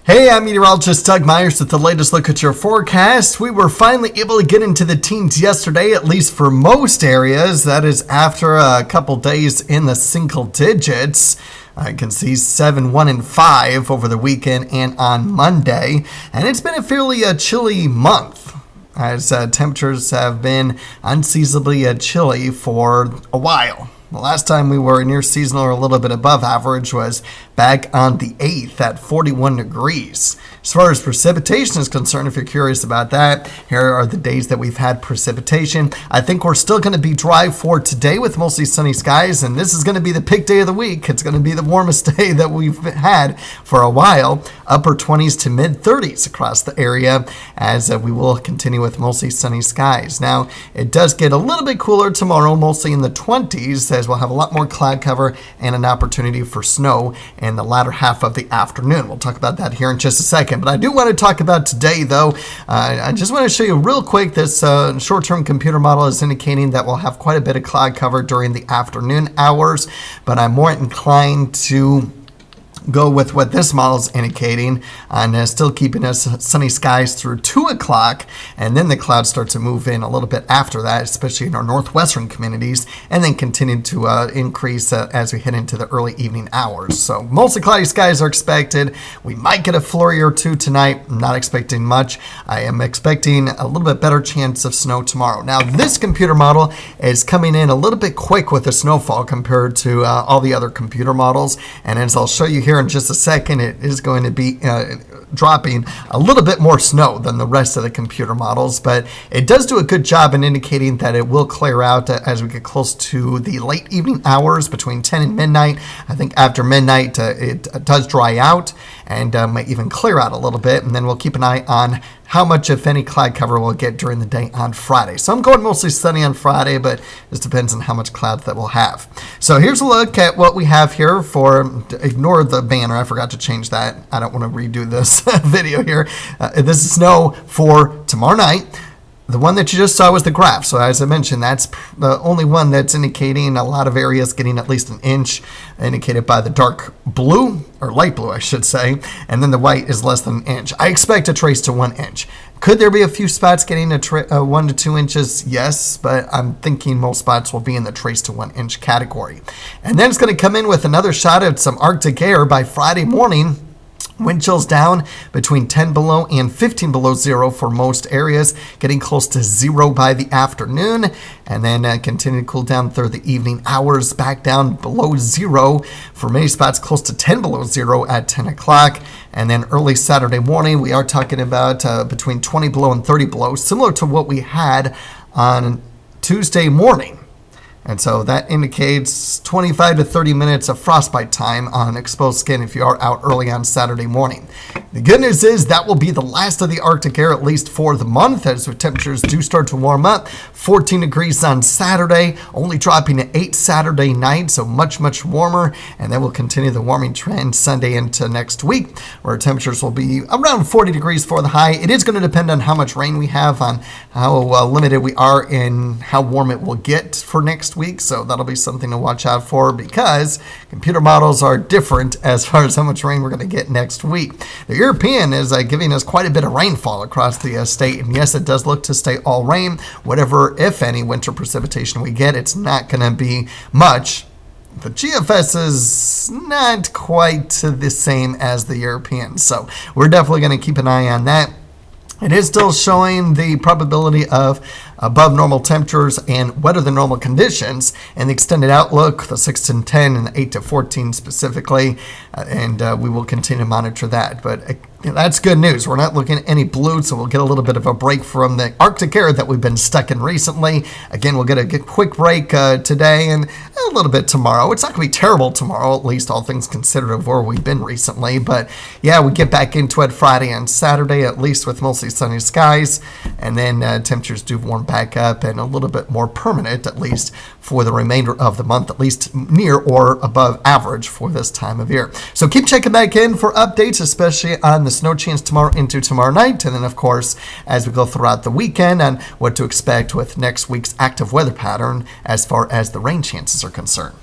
Hey, I'm meteorologist Doug Myers with the latest look at your forecast. We were finally able to get into the teens yesterday, at least for most areas. That is after a couple days in the single digits. I can see 7, 1, and 5 over the weekend and on Monday. And it's been a fairly chilly month, as temperatures have been unseasonably chilly for a while. The last time we were near seasonal or a little bit above average was back on the 8th at 41 degrees. As far as precipitation is concerned, if you're curious about that, here are the days that we've had precipitation. I think we're still going to be dry for today with mostly sunny skies, and this is going to be the peak day of the week. It's going to be the warmest day that we've had for a while, upper 20s to mid 30s across the area, as we will continue with mostly sunny skies. Now, it does get a little bit cooler tomorrow, mostly in the 20s, as we'll have a lot more cloud cover and an opportunity for snow in the latter half of the afternoon. We'll talk about that here in just a second. But I do want to talk about today, though. I just want to show you real quick this short-term computer model is indicating that we'll have quite a bit of cloud cover during the afternoon hours, but I'm more inclined to go with what this model is indicating on still keeping us sunny skies through 2 o'clock, and then the clouds start to move in a little bit after that, especially in our northwestern communities, and then continue to increase as we head into the early evening hours. So mostly cloudy skies are expected. We might get a flurry or two tonight. I'm not expecting much. I am expecting a little bit better chance of snow tomorrow. Now, this computer model is coming in a little bit quick with the snowfall compared to all the other computer models, and as I'll show you here in just a second, it is going to be dropping a little bit more snow than the rest of the computer models, but it does do a good job in indicating that it will clear out as we get close to the late evening hours between 10 and midnight. I think after midnight it does dry out and might even clear out a little bit, and then we'll keep an eye on how much, if any, cloud cover we'll get during the day on Friday. So I'm going mostly sunny on Friday, but this depends on how much clouds that we'll have. So here's a look at what we have here for, ignore the banner, I forgot to change that. I don't want to redo this video here. This is snow for tomorrow night. The one that you just saw was the graph. So as I mentioned, that's the only one that's indicating a lot of areas getting at least an inch, indicated by the dark blue, or light blue, I should say. And then the white is less than an inch. I expect a trace to 1 inch. Could there be a few spots getting 1 to 2 inches? Yes, but I'm thinking most spots will be in the trace to 1 inch category. And then it's going to come in with another shot at some Arctic air by Friday morning. Wind chills down between 10 below and 15 below zero for most areas, getting close to zero by the afternoon, and then continue to cool down through the evening hours, back down below zero for many spots, close to 10 below zero at 10 o'clock. And then early Saturday morning, we are talking about between 20 below and 30 below, similar to what we had on Tuesday morning. And so that indicates 25 to 30 minutes of frostbite time on exposed skin if you are out early on Saturday morning. The good news is that will be the last of the Arctic air, at least for the month, as the temperatures do start to warm up. 14 degrees on Saturday, only dropping to 8 Saturday night, so much, much warmer. And then we'll continue the warming trend Sunday into next week, where temperatures will be around 40 degrees for the high. It is going to depend on how much rain we have, on how limited we are in how warm it will get for next week, so that'll be something to watch out for, because computer models are different as far as how much rain we're going to get next week. The European is giving us quite a bit of rainfall across the state, and yes, it does look to stay all rain. Whatever, if any, winter precipitation we get, it's not going to be much. The GFS is not quite the same as the European, so we're definitely going to keep an eye on that. It is still showing the probability of above normal temperatures and wetter than normal conditions in the extended outlook, the 6 to 10 and the 8 to 14 specifically, and we will continue to monitor that. But that's good news. We're not looking at any blue, so we'll get a little bit of a break from the Arctic air that we've been stuck in recently. Again, we'll get a quick break today and a little bit tomorrow. It's not going to be terrible tomorrow, at least all things considered of where we've been recently. But yeah, we get back into it Friday and Saturday, at least with mostly sunny skies. And then temperatures do warm back up and a little bit more permanent, at least for the remainder of the month, at least near or above average for this time of year. So keep checking back in for updates, especially on the snow chance tomorrow into tomorrow night. And then, of course, as we go throughout the weekend on what to expect with next week's active weather pattern as far as the rain chances are concerned.